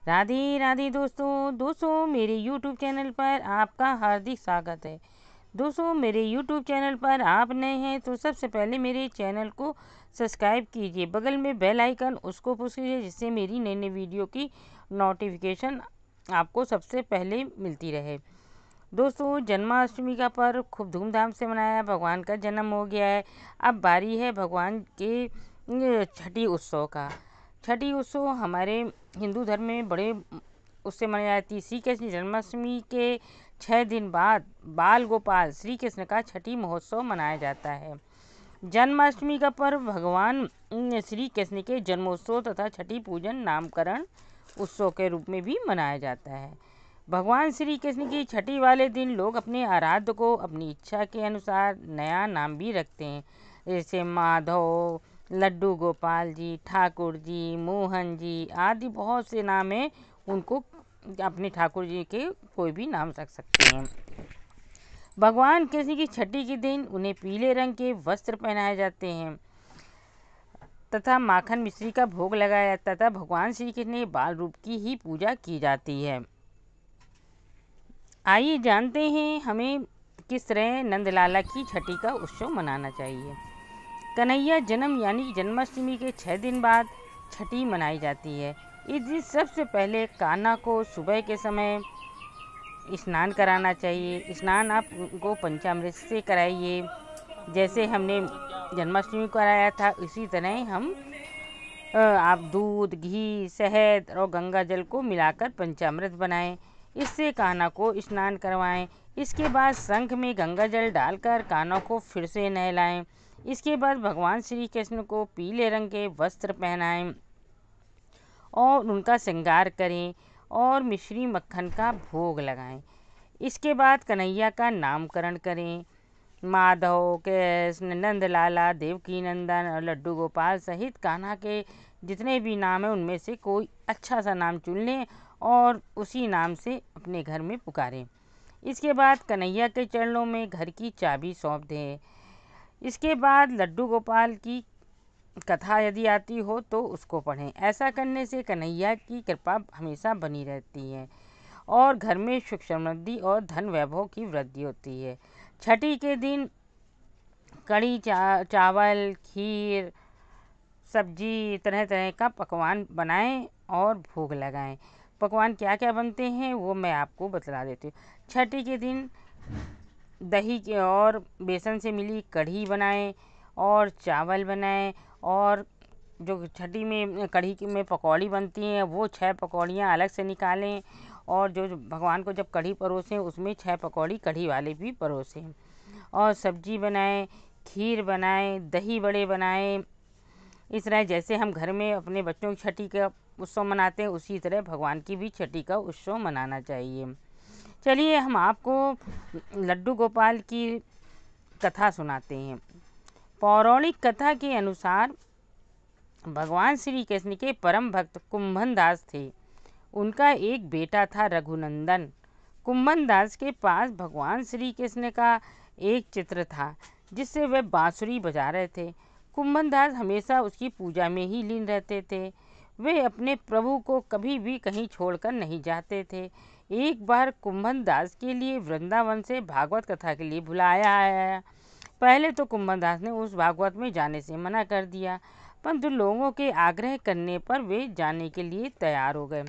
राधे राधे दोस्तों मेरे YouTube channel पर आपका हार्दिक स्वागत है। दोस्तों मेरे YouTube चैनल पर आप नए हैं तो सबसे पहले मेरे चैनल को सब्सक्राइब कीजिए, बगल में बेल आइकन उसको पुश कीजिए जिससे मेरी नई नई वीडियो की नोटिफिकेशन आपको सबसे पहले मिलती रहे। दोस्तों जन्माष्टमी का पर्व खूब धूमधाम से मनाया, भगवान का जन्म हो गया है। अब बारी है भगवान के छठी उत्सव का। छठी उत्सव हमारे हिंदू धर्म में बड़े उससे मनाई जाती है। श्री कृष्ण जन्माष्टमी के 6 दिन बाद बाल गोपाल श्री कृष्ण का छठी महोत्सव मनाया जाता है। जन्माष्टमी का पर्व भगवान श्री कृष्ण के जन्मोत्सव तथा छठी पूजन नामकरण उत्सव के रूप में भी मनाया जाता है। भगवान श्री कृष्ण की छठी वाले दिन लोग अपने आराध्य को अपनी इच्छा के अनुसार नया नाम भी रखते हैं, जैसे माधव, लड्डू गोपाल जी, ठाकुर जी, मोहन जी आदि बहुत से नाम हैं। उनको अपने ठाकुर जी के कोई भी नाम रख सकते हैं। भगवान कृष्ण की छठी के दिन उन्हें पीले रंग के वस्त्र पहनाए जाते हैं तथा माखन मिश्री का भोग लगाया जाता है तथा भगवान श्री कृष्ण के बाल रूप की ही पूजा की जाती है। आइए जानते हैं हमें किस तरह नंदलाला की छठी का उत्सव मनाना चाहिए। कन्हैया जन्म यानी जन्माष्टमी के 6 दिन बाद छठी मनाई जाती है। इस दिन सबसे पहले कान्हा को सुबह के समय स्नान कराना चाहिए। स्नान आप उनको पंचामृत से कराइए, जैसे हमने जन्माष्टमी को कराया था इसी तरह हम आप दूध, घी, शहद और गंगा जल को मिलाकर पंचामृत बनाएं। इससे कान्हा को स्नान करवाएं। इसके बाद शंख में गंगा जल डालकर कान्हा को फिर से नहलाएं। इसके बाद भगवान श्री कृष्ण को पीले रंग के वस्त्र पहनाएं और उनका श्रृंगार करें और मिश्री मक्खन का भोग लगाएं। इसके बाद कन्हैया का नामकरण करें। माधव, कृष्ण, नंदलाला, देवकी नंदन और लड्डू गोपाल सहित कान्हा के जितने भी नाम हैं उनमें से कोई अच्छा सा नाम चुन लें और उसी नाम से अपने घर में पुकारें। इसके बाद कन्हैया के चरणों में घर की चाबी सौंप दें। इसके बाद लड्डू गोपाल की कथा यदि आती हो तो उसको पढ़ें। ऐसा करने से कन्हैया की कृपा हमेशा बनी रहती है और घर में सुख समृद्धि और धन वैभव की वृद्धि होती है। छठी के दिन कढ़ी चावल, खीर, सब्जी, तरह तरह का पकवान बनाएं और भोग लगाएं। पकवान क्या क्या बनते हैं वो मैं आपको बतला देती हूँ। छठी के दिन दही के और बेसन से मिली कढ़ी बनाएं और चावल बनाएं और जो छठी में कढ़ी में पकौड़ी बनती हैं वो 6 पकौड़ियाँ अलग से निकालें और जो भगवान को जब कढ़ी परोसें उसमें 6 पकौड़ी कढ़ी वाले भी परोसें और सब्जी बनाएं, खीर बनाएं, दही बड़े बनाएं। इस तरह जैसे हम घर में अपने बच्चों की छठी का उत्सव मनाते हैं उसी तरह भगवान की भी छठी का उत्सव मनाना चाहिए। चलिए हम आपको लड्डू गोपाल की कथा सुनाते हैं। पौराणिक कथा के अनुसार भगवान श्री कृष्ण के परम भक्त कुंभन दास थे। उनका एक बेटा था रघुनंदन। कुंभन दास के पास भगवान श्री कृष्ण का एक चित्र था जिससे वह बांसुरी बजा रहे थे। कुंभन दास हमेशा उसकी पूजा में ही लीन रहते थे। वे अपने प्रभु को कभी भी कहीं छोड़कर नहीं जाते थे। एक बार कुंभन दास के लिए वृंदावन से भागवत कथा के लिए बुलाया आया। पहले तो कुंभन दास ने उस भागवत में जाने से मना कर दिया, परंतु लोगों के आग्रह करने पर वे जाने के लिए तैयार हो गए।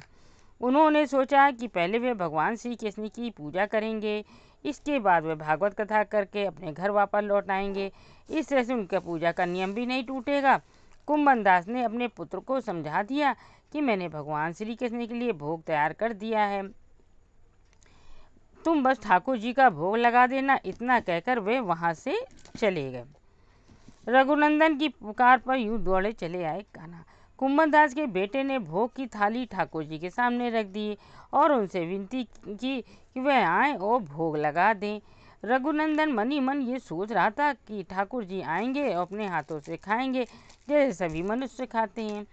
उन्होंने सोचा कि पहले वे भगवान श्री कृष्ण की पूजा करेंगे, इसके बाद वे भागवत कथा करके अपने घर वापस लौट आएंगे। इस तरह से उनका पूजा का नियम भी नहीं टूटेगा। कुंभन दास ने अपने पुत्र को समझा दिया कि मैंने भगवान श्री कृष्ण के लिए भोग तैयार कर दिया है, तुम बस ठाकुर जी का भोग लगा देना। इतना कहकर वे वहाँ से चले गए। रघुनंदन की पुकार पर यूं दौड़े चले आए कान्हा। कुंभन दास के बेटे ने भोग की थाली ठाकुर जी के सामने रख दी और उनसे विनती की कि वह आए और भोग लगा दें। रघुनंदन मन ही मन ये सोच रहा था कि ठाकुर जी आएंगे और अपने हाथों से खाएंगे जैसे सभी मनुष्य खाते हैं।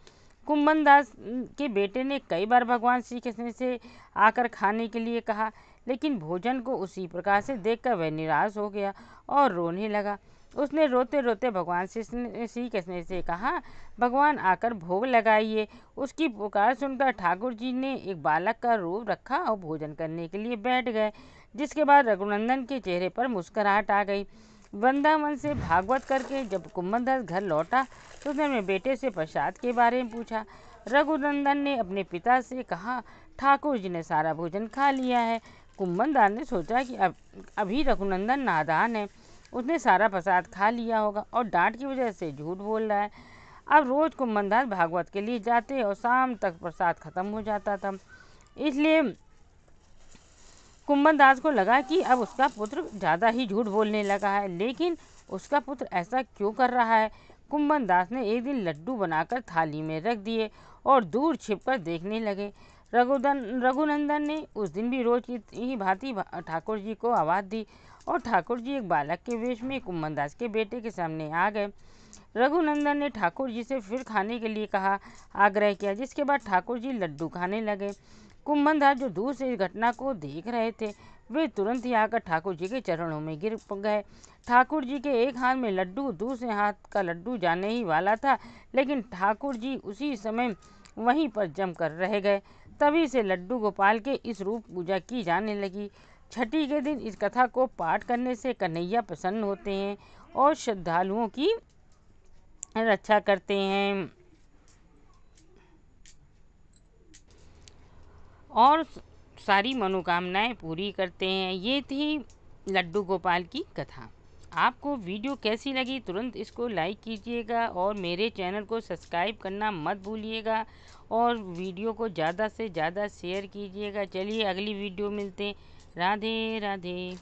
कुंभन दास के बेटे ने कई बार भगवान श्री कृष्ण से आकर खाने के लिए कहा, लेकिन भोजन को उसी प्रकार से देखकर वह निराश हो गया और रोने लगा। उसने रोते रोते भगवान श्री कृष्ण से कहा, भगवान आकर भोग लगाइए। उसकी पुकार सुनकर ठाकुर जी ने एक बालक का रूप रखा और भोजन करने के लिए बैठ गए। जिसके बाद रघुनंदन के चेहरे पर मुस्कुराहट आ गई। वृंदावन से भागवत करके जब कुंभनदास घर लौटा तो उसने अपने बेटे से प्रसाद के बारे में पूछा। रघुनंदन ने अपने पिता से कहा, ठाकुर जी ने सारा भोजन खा लिया है। कुंभनदास ने सोचा कि अभी रघुनंदन नादान है, उसने सारा प्रसाद खा लिया होगा और डांट की वजह से झूठ बोल रहा है। अब रोज कुंभनदास भागवत के लिए जाते और शाम तक प्रसाद खत्म हो जाता था। इसलिए कुंभनदास को लगा कि अब उसका पुत्र ज़्यादा ही झूठ बोलने लगा है, लेकिन उसका पुत्र ऐसा क्यों कर रहा है। कुंभनदास ने एक दिन लड्डू बनाकर थाली में रख दिए और दूर छिपकर देखने लगे। रघुनंदन ने उस दिन भी रोज की ही भांति ठाकुर जी को आवाज़ दी और ठाकुर जी एक बालक के वेश में कुंभनदास के बेटे के सामने आ गए। रघुनंदन ने ठाकुर जी से फिर खाने के लिए कहा, आग्रह किया, जिसके बाद ठाकुर जी लड्डू खाने लगे। कुंभनदास जो दूर से इस घटना को देख रहे थे, वे तुरंत ही आकर ठाकुर जी के चरणों में गिर गए। ठाकुर जी के एक हाथ में लड्डू, दूसरे हाथ का लड्डू जाने ही वाला था, लेकिन ठाकुर जी उसी समय वहीं पर जमकर रह गए। तभी से लड्डू गोपाल के इस रूप पूजा की जाने लगी। छठी के दिन इस कथा को पाठ करने से कन्हैया प्रसन्न होते हैं और श्रद्धालुओं की रक्षा करते हैं और सारी मनोकामनाएं पूरी करते हैं। ये थी लड्डू गोपाल की कथा। आपको वीडियो कैसी लगी तुरंत इसको लाइक कीजिएगा और मेरे चैनल को सब्सक्राइब करना मत भूलिएगा और वीडियो को ज़्यादा से ज़्यादा शेयर कीजिएगा। चलिए अगली वीडियो मिलते हैं। राधे राधे।